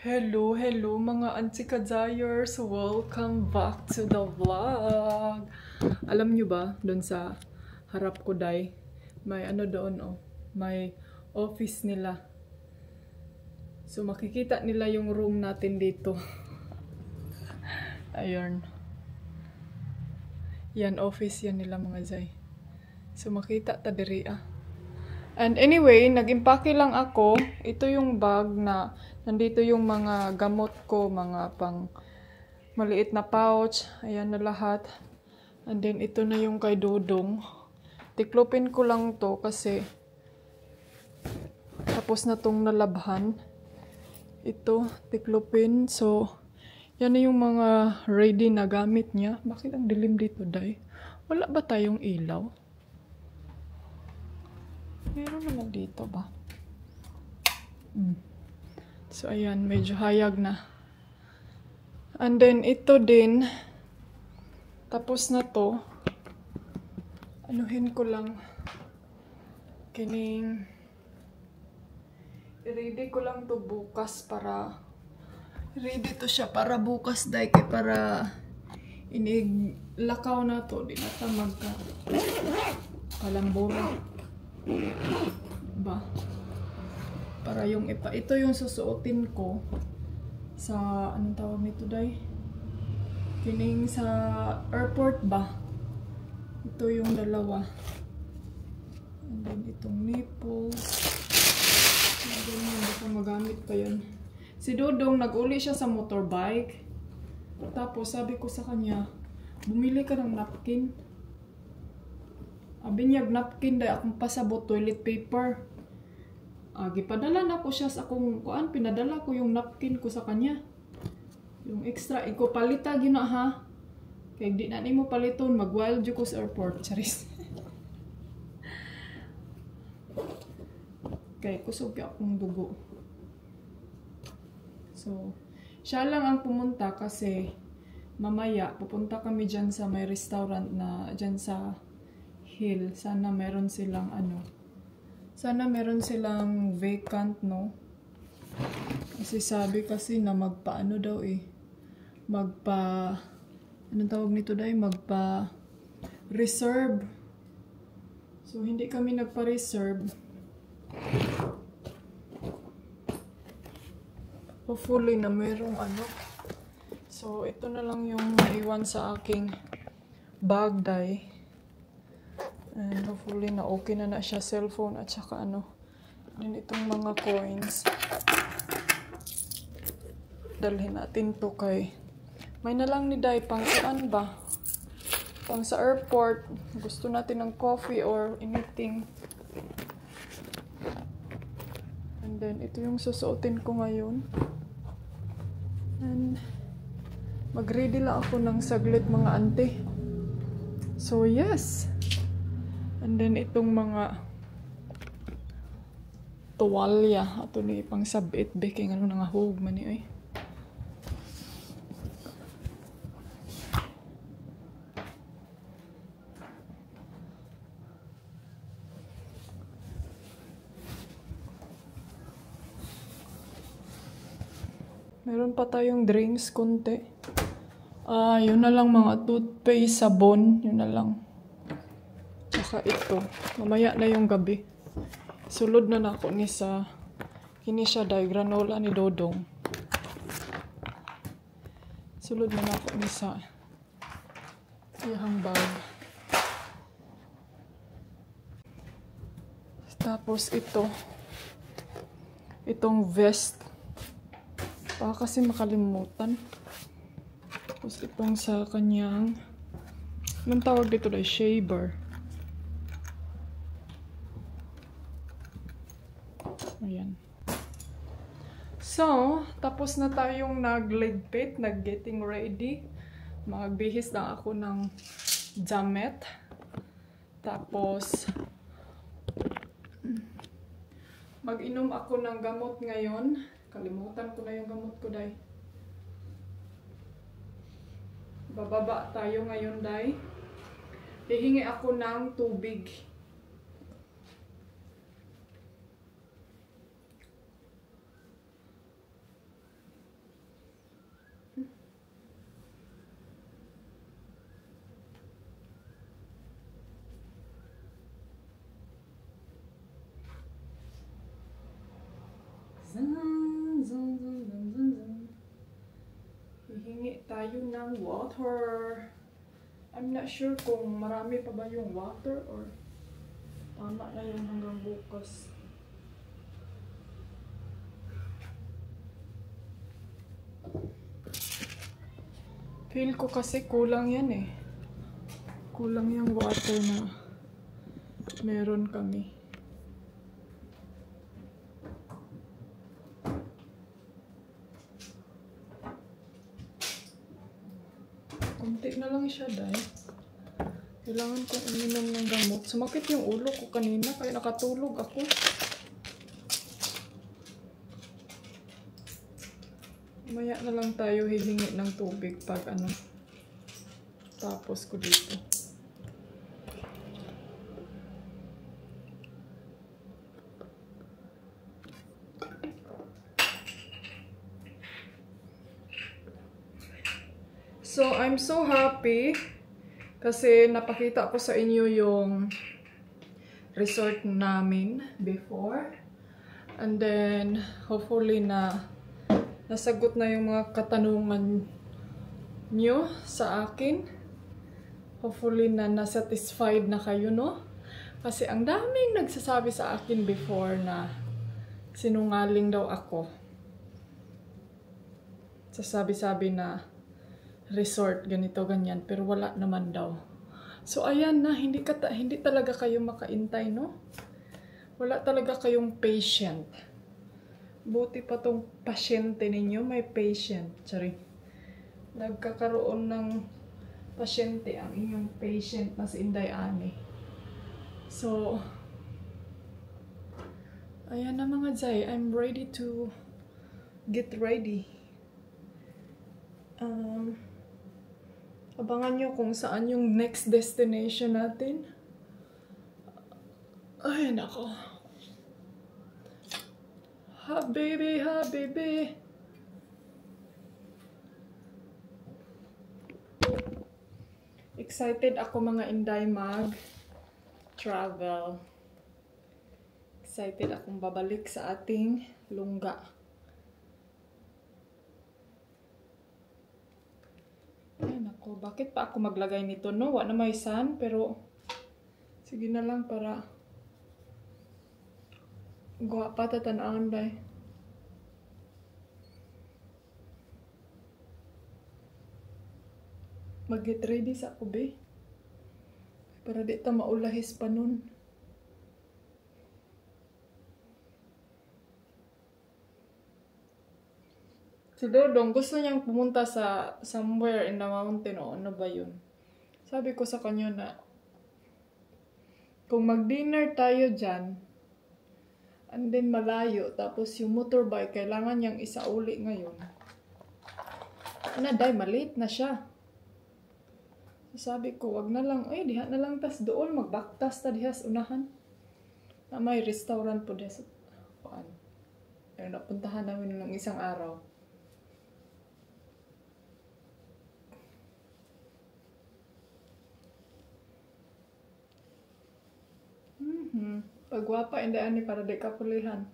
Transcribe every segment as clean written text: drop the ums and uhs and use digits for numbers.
Hello mga anti-kadzayers! Welcome back to the vlog! Alam nyo ba, doon sa harap ko day, may ano doon oh, may office nila. So makikita nila yung room natin dito. Ayun. Yan, office yan nila mga zay. So makita ta diri ah. And anyway, nag-impake lang ako. Ito yung bag na nandito yung mga gamot ko, mga pang maliit na pouch. Ayan na lahat. And then ito na yung kay Dodong. Tiklopin ko lang to kasi tapos na tong nalabhan. Ito, tiklopin. So, yan na yung mga ready na gamit niya. Bakit ang dilim dito, day? Wala ba tayong ilaw? Meron naman dito ba? So, ayan. Medyo hayag na. And then, ito din. Tapos na to. Anuhin ko lang. Kining. I-ready ko lang to bukas para. Ready to siya para bukas, day. Kaya para iniglakaw na to. Di na ta magka. Palambura. Ba? Para yung ito yung susuotin ko sa anong tawag nito day? Kining sa airport ba? Ito yung dalawa. And then itong nipples. And then hindi ko magamit pa yun. Si Dodong nag-uli siya sa motorbike. Tapos sabi ko sa kanya, bumili ka ng napkin. Binyag napkin dahil akong pasabot toilet paper. Gipadala na ko siya sa akong kuan, pinadala ko yung napkin ko sa kanya. Yung extra, iko palita gina ha. Kaya di na ni mo paliton, mag-wild ko sa airport. Charis. Kaya kusog ka akong dugo. So, siya lang ang pumunta kasi mamaya pupunta kami dyan sa may restaurant na dyan sa Hill. Sana meron silang ano. Sana meron silang vacant, no? Kasi sabi kasi na magpa-ano daw eh. Anong tawag nito daw? Magpa-reserve. So, hindi kami nagpa-reserve. Hopefully na merong ano. So, ito na lang yung naiwan sa aking bag, day. And hopefully na okay na siya, cellphone at saka ano. Then itong mga coins. Dalhin natin to kay. May na lang ni day pang saan ba? Pang sa airport. Gusto natin ng coffee or anything. And then ito yung susuotin ko ngayon. And mag-ready lang ako ng saglit mga ante. So yes. And then itong mga tuwalya ato ni pang sabit baking ano nga hug man ni ay. Meron pa tayong drinks konti. Yun na lang mga toothpaste, sabon, yun na lang. Saka ito, mamaya na yung gabi. Sulod na ako ni sa kini siya dahil granola ni Dodong. Sulod na ako ni sa iyang bag. Tapos itong vest. Baka kasi makalimutan. Tapos itong sa kanyang anong tawag dito dahil shaver. Ayan. So, tapos na tayong nagligpit, nag-getting ready. Magbihis na ako ng jamet. Tapos, mag-inom ako ng gamot ngayon. Kalimutan ko na yung gamot ko, day. Bababa tayo ngayon, day. Hihingi ako ng tubig. tayo ng water. I'm not sure kung marami pa ba yung water or tama na yung hanggang bukas. Feel ko kasi kulang yan eh. Kulang yung water na meron kami. Kunti na lang siya dahil kailangan kong uminom ng gamot. Sumakit yung ulo ko kanina kaya nakatulog ako. Maya na lang tayo hihingi ng tubig pag tapos ko dito. So, I'm so happy kasi napakita ko sa inyo yung resort namin before. And then, hopefully nasagot na yung mga katanungan nyo sa akin. Hopefully nasatisfied na kayo, no? Kasi ang daming nagsasabi sa akin before na sinungaling daw ako. Sasabi-sabi na resort, ganito, ganyan. Pero wala naman daw. So, ayan na. Hindi talaga kayo makaintay, no? Wala talaga kayong patient. Buti pa tong pasyente ninyo. May patient. Sorry. Nagkakaroon ng pasyente ang inyong patient na si Inday Ani. So, ayan na mga Zay. I'm ready to get ready. Abangan nyo kung saan yung next destination natin. Ay, nako. Ha, baby, ha, baby. Excited ako mga Inday mag-travel. Excited akong babalik sa ating lungga. Ay, nako. Bakit pa ako maglagay nito, no? Wala na may sun, pero sige na lang para gawa pa tatanaan, day. Mag-get ready sa ako, be. Para di ta maulahis pa nun. Si Dodong, gusto niyang pumunta sa somewhere in the mountain o ano ba yun? Sabi ko sa kanya na kung mag-dinner tayo dyan, and then malayo, tapos yung motorbike, kailangan niyang isauli ngayon. Day, malate na siya. Sabi ko, wag na lang, ay, diha na lang tas doon, magbaktas ta diha sa unahan. Na may restaurant po diha sa kuan. Pero napuntahan namin ng isang araw. Pagwapa, hindi ani para di ka pulihan.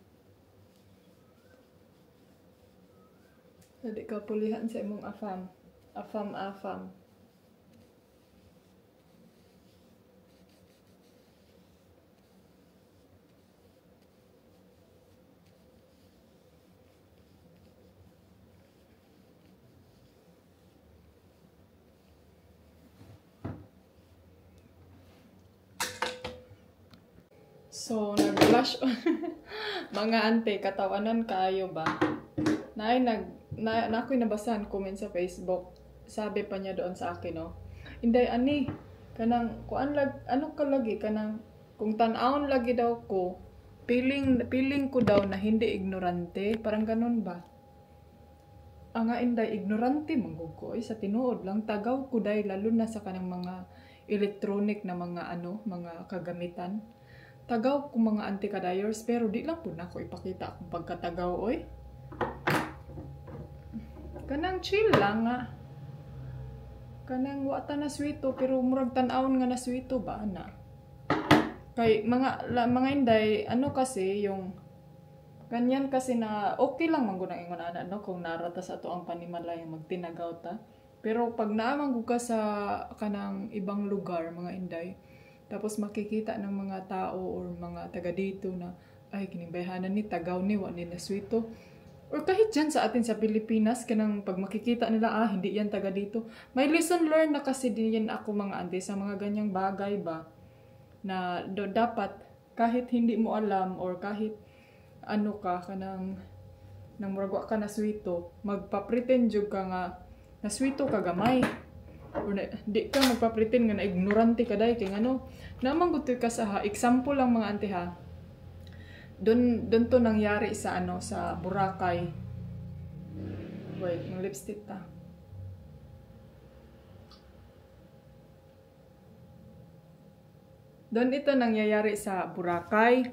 Di ka pulihan sa imong afam. Afam. So, nag-flash on. Mga ante, katawanan kayo ba? Ako'y nabasahan comment sa Facebook. Sabi pa niya doon sa akin, no? Inday, ani, kanang, ano ka lagi, kanang, kung tanawon lagi daw ko, feeling ko daw na hindi ignorante. Parang ganun ba? Ang Inday, ignorante manggug ko. Sa tinuod lang, tagaw ko dahil lalo na sa kanang mga electronic na mga kagamitan. Tagaw ko mga anti-kadayers, pero di lang po na ako ipakita akong pagkatagaw, oy. Kanang chill lang nga. Kanang wata na swito, pero murag tanawon nga na swito ba, na? Kay mga Inday, kasi yung ganyan kasi na okay lang man gunang ingon ana, no? Kung narata sa to ang panimalay magtinagaw ta. Pero pag naamang ka sa kanang ibang lugar, mga Inday, tapos makikita ng mga tao or mga taga dito na ay kiningbayhanan ni tagaw ni wa ni naswito. Or kahit dyan sa atin sa Pilipinas, kanang pag makikita nila, hindi yan taga dito. May lesson learned na kasi din ako mga ante sa mga ganyang bagay ba, na dapat kahit hindi mo alam or kahit ano ka, kanang nang muragwa ka na swito, magpa-pretend jud ka nga na swito ka gamay. Or di ka magpa-pretend nga na ignorante ka dahil kay ano. Namang gutoy ka sa example lang mga ante ha. Doon to nangyari sa ano sa Boracay. Wait, ng lipstick ta. Doon ito nangyayari sa Boracay.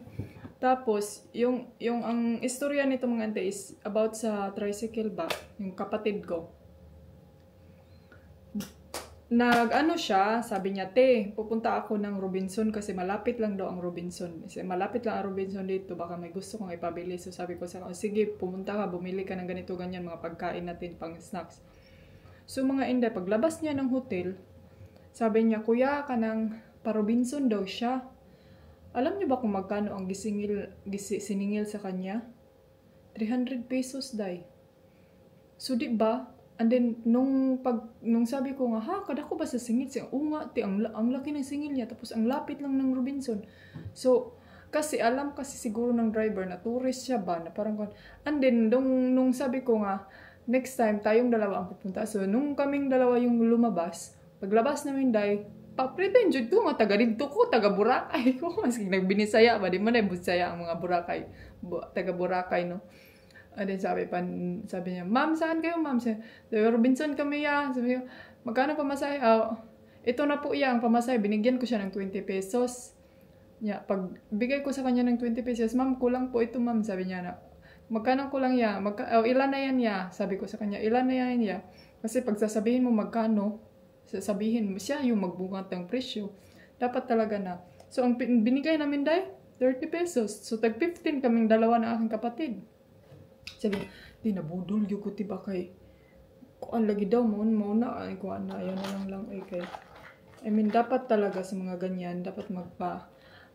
Tapos yung ang istorya nito mga ante is about sa tricycle ba, yung kapatid ko. Nag-ano siya, sabi niya, te, pupunta ako ng Robinson kasi malapit lang daw ang Robinson. Kasi malapit lang ang Robinson dito, baka may gusto kong ipabili. So sabi ko sa kanya, sige, pumunta ka, bumili ka ng ganito, ganyan, mga pagkain natin, pang snacks. So mga Inday, paglabas niya ng hotel, sabi niya, kuya, ka ng pa-Robinson daw siya. Alam niyo ba kung magkano ang siningil sa kanya? 300 pesos, day. So di ba? And then, nung sabi ko nga, ha, kada ko ba sa singil? Siya, nga, ang laki ng singil niya. Tapos, ang lapit lang ng Robinson. So, kasi alam kasi siguro ng driver na tourist siya ba? Na parang, and then, nung sabi ko nga, next time, tayong dalawa ang pupunta. So, nung kaming dalawa yung lumabas, paglabas namin, day, pa-pretend jud ko nga, taga dito ko, taga Boracay ko. Maski nagbinisaya ba? Di man ay busaya ang mga Boracay. Taga Boracay, no? And then sabi niya, ma'am, saan kayo, ma'am? Sabi, Robinson kami ya. Sabi niya, magkano pamasahe? Ito na po iya ang pamasahe. Binigyan ko siya ng 20 pesos. Yeah, pag bigay ko sa kanya ng 20 pesos, ma'am, kulang po ito, ma'am. Sabi niya na, magkano kulang ya? Ilan na yan ya? Sabi ko sa kanya, ilan na yan ya? Kasi pag sasabihin mo magkano, sasabihin mo siya yung magbungat ng presyo. Dapat talaga na. So, ang binigay namin dahil, 30 pesos. So, tag 15 kaming dalawa na aking kapatid. Sabi, di nabudol yung kuti ba kay kuan lagi daw mo na ay kuan na ayan na lang ay kay I mean dapat talaga sa mga ganyan dapat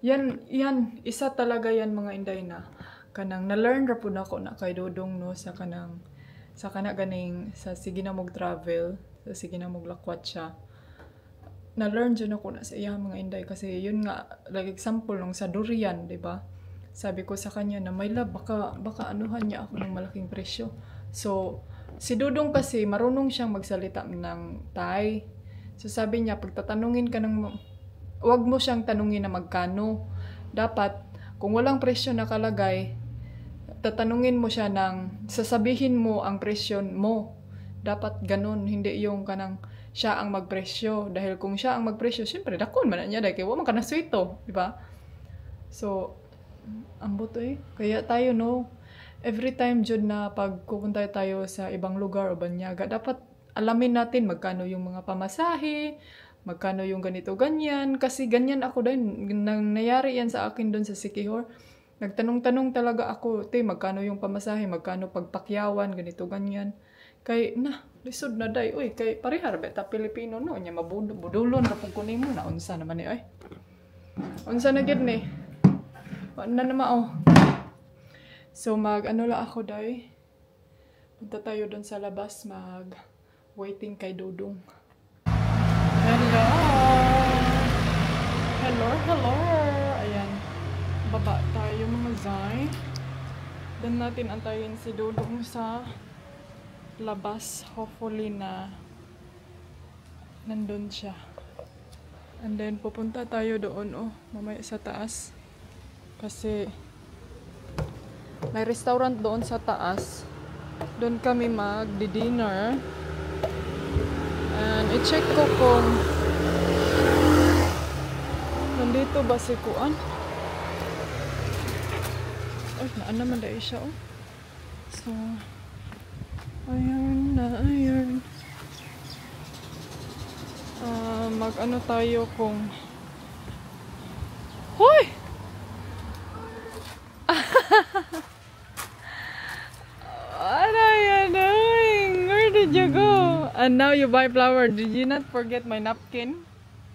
yan isa talaga yan mga Inday na kanang na-learn ra pud nako na kay Dodong no sa kana ganing sa sige na mog travel sa sige na mog lakwat siya na-learn jud ako na sa iya mga Inday kasi yun nga like example nung sa durian di ba. Sabi ko sa kanya na may love, baka anuhan niya ako ng malaking presyo. So, si Dudong kasi marunong siyang magsalita ng Thai. So, sabi niya, pag tatanungin ka wag mo siyang tanungin na magkano. Dapat, kung walang presyo nakalagay, tatanungin mo siya sasabihin mo ang presyo mo. Dapat ganun, hindi yung kanang siya ang magpresyo. Dahil kung siya ang magpresyo, syempre, dakon man na niya. Dahil wala man ka na sweeto, di ba? So, ambot kaya tayo no every time jud na pagpupunta tayo sa ibang lugar o banyaga dapat alamin natin magkano yung mga pamasahe, magkano yung ganito ganyan kasi ganyan ako din nang nangyari yan sa akin doon sa Sikihor. Nagtanong-tanong talaga ako, magkano yung pamasahe, magkano pagpakyawan, ganito ganyan. Kay lisod na day kay parehar beta Pilipino no nya mabudulon ra pug kunin mo na unsa naman ni unsa na gid ni. Na naman So ano la ako day. Punta tayo doon sa labas waiting kay Dudong. Hello. Ayan. Baba tayo mga Zay. Doon natin antayin si Dudong sa labas. Hopefully na nandun siya. And then pupunta tayo doon mamaya sa taas. Kasi may restaurant doon sa taas. Doon kami magdi-dinner. And i-check ko kung nandito ba si Kuan. Ay, naan naman dahil siya So, ayan. Mag-ano tayo kung Hoy! What are you doing? Where did you go? And now you buy flower. Did you not forget my napkin?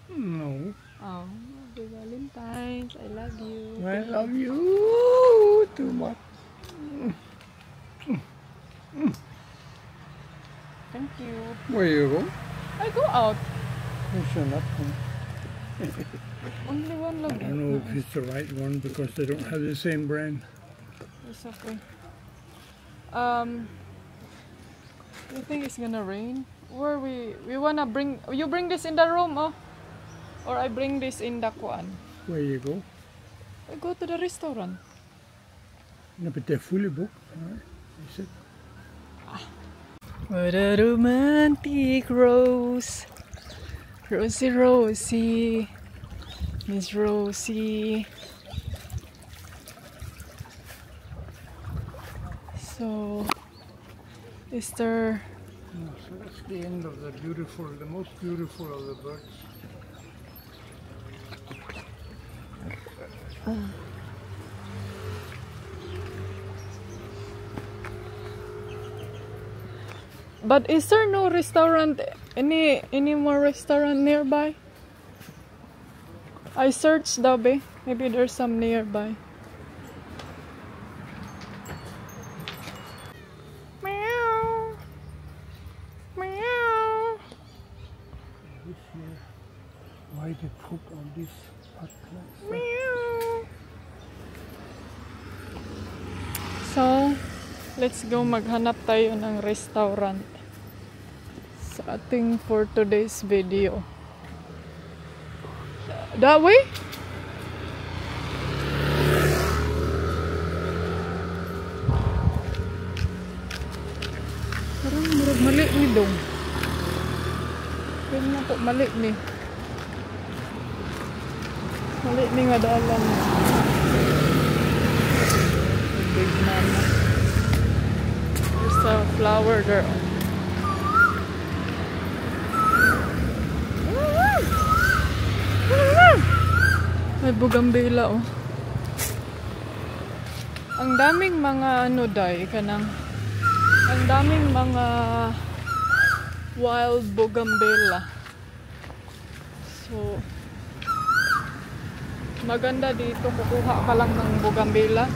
No. Oh, happy Valentine's. I love you. I love you too much. Thank you. Where you go? I go out. It's not. Only one I look. don't know if it's the right one because they don't have the same brand. It's okay. You think it's gonna rain? Or we wanna bring you bring this in the room, oh? Or I bring this in the kuan. Where you go? I go to the restaurant. No, but they're fully booked. Right? Is it? What a romantic rose. Rosie, Rosie. Miss Rosie. So, is there... No, so that's the end of the most beautiful of the birds. But is there no restaurant, any more restaurant nearby? I searched daw be. Maybe there's some nearby. Meow. Meow. This year, why they put on this hot plants? Meow. So, let's go maghanap tayo ng restaurant sa ating for today's video. That way? Parang murag mali ni dong. Kaya na po mali ni. Mali ni nga dalan. Big mama. There's a flower there. May bugambela oh. Ang daming mga ano day kanang ang daming mga wild bugambela. So maganda dito kukuha ka lang ng bugambela.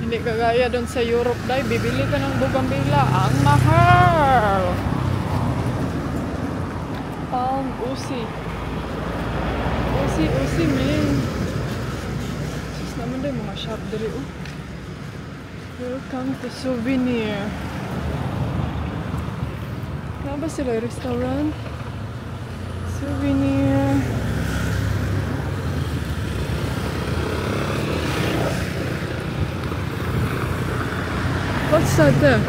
Hindi kagaya doon sa Europe day, bibili ka ng bugambela, ang mahal. Palm usi. Usi man. Sus naman day mga shop dali oh. Welcome to Souvenir. Kaya ba sila restaurant? Souvenir. What's that there?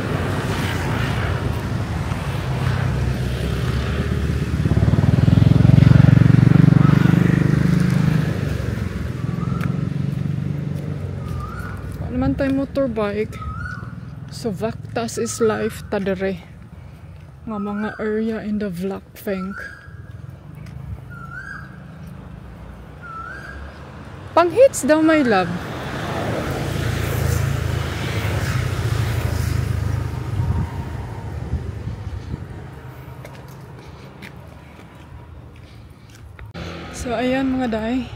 Naman tayo motorbike. So Vactas is life tadere. Nga mga area in the Vlakfeng. Pang-hits daw my love. So ayan mga day.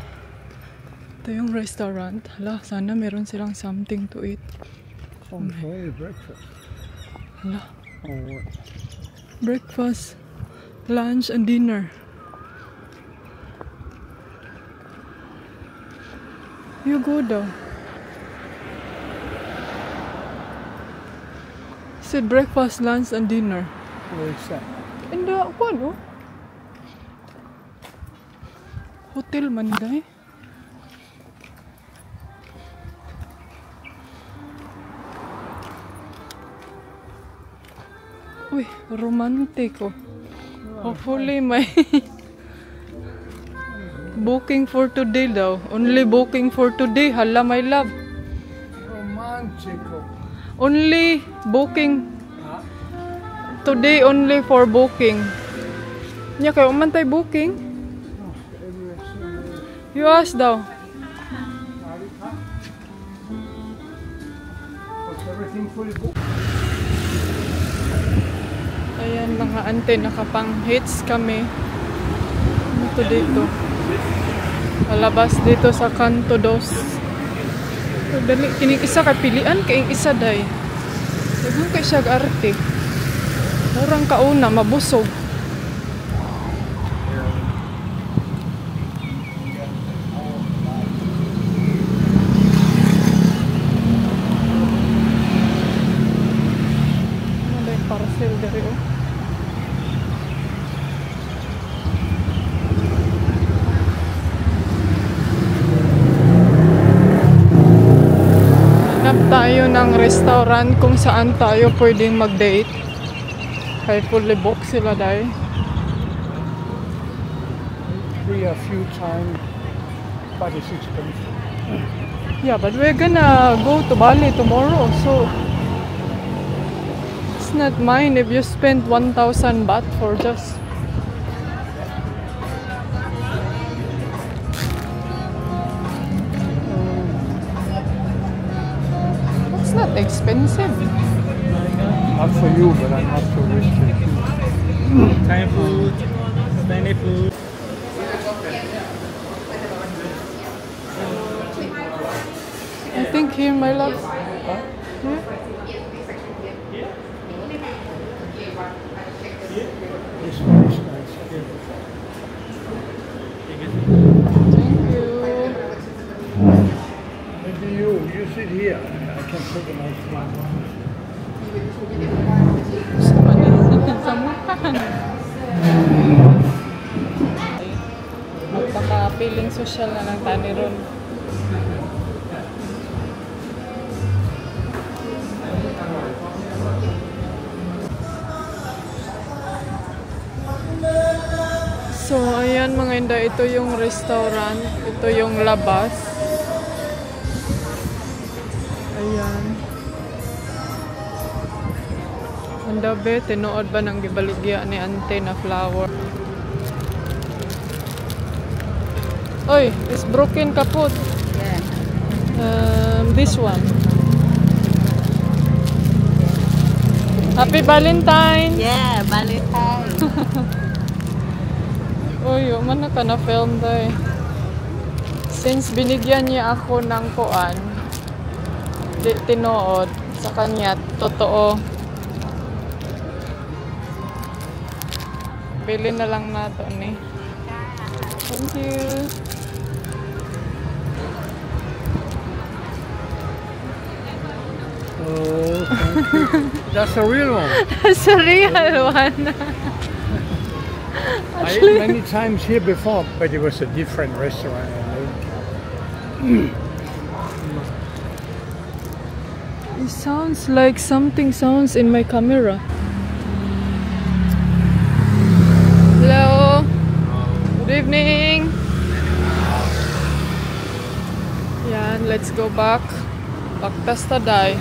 Ito yung restaurant. Hala, sana meron silang something to eat. Only breakfast. Hala. Oh, what? Breakfast, lunch, and dinner. You go daw. Said breakfast, lunch, and dinner. Where is that? And ano? Hotel man day. Uy, romantiko. Hopefully may booking for today daw. Only booking for today. Hala, my love. Romantico. Only booking. Today only for booking. Nya kayo umantay booking? You ask daw. Was everything fully booked? Ayan Ayan mga ante, nakapang-hits kami. Ito dito. Palabas dito sa Kanto 2. Dali, kining isa ka pilian, kayong isa day. Daghang kay siya arte. Murang kauna, mabusog. Ano yung parcel dari oh. Hanap tayo ng restaurant kung saan tayo pwedeng mag-date. Kaya fully booked sila dahil. Free a few times, but it's expensive. Yeah, but we're gonna go to Bali tomorrow, so it's not mine if you spend 1,000 baht for just. It's not expensive. Not for you, but I'm not so rich. Thai food, Chinese food. I think here, my love. Huh? Here? This one is nice. Thank you. Maybe you sit here. I can take a nice one. Samuhan. Magpaka-feeling social na lang tani ron. So, ayan mga inda, ito yung restaurant, ito yung labas. Ayan. Ang dabe, tinuod ba ng gibaligya ni ante na flower? Oy, it's broken kaput. This one. Happy Valentine! Yeah, Valentine. Uy, man na ka na-film day. Since binigyan niya ako ng kuan, tinuod sa kanya, totoo. Bili na lang nato ni. Thank you. Oh, thank you. That's a real one. That's a real one. I ate many times here before, but it was a different restaurant. It sounds like something sounds in my camera. Hello. Good evening. Yan, let's go back. Baktas taday.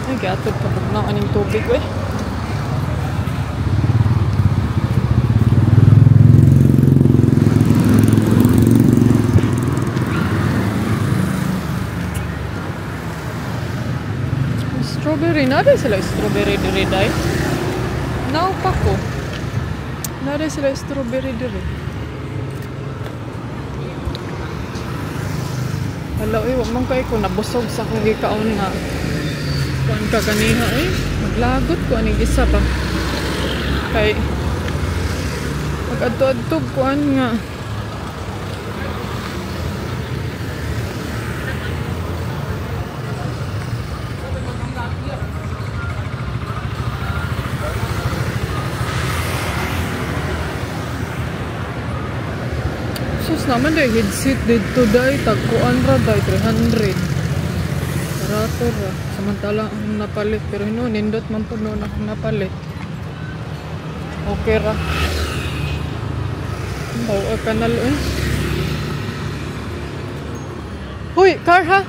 Ay, gatod ka na aning tubig eh. Strawberry, nada sila strawberry diri day. Now pa ko. Nada sila strawberry diri. Hello, wag man kay ko nabusog sa akong gikaon nga. Kuan ka ganiha eh. Maglagot ko aning isa pa. Kay pag-adto-adto kuan nga. Sus naman day headset dito day tagkuan ra day 300. Barato ra. Samantala ang napalit pero no nindot man pud no napalit. Okay ra. Bawa kanal eh. Huy, car ha?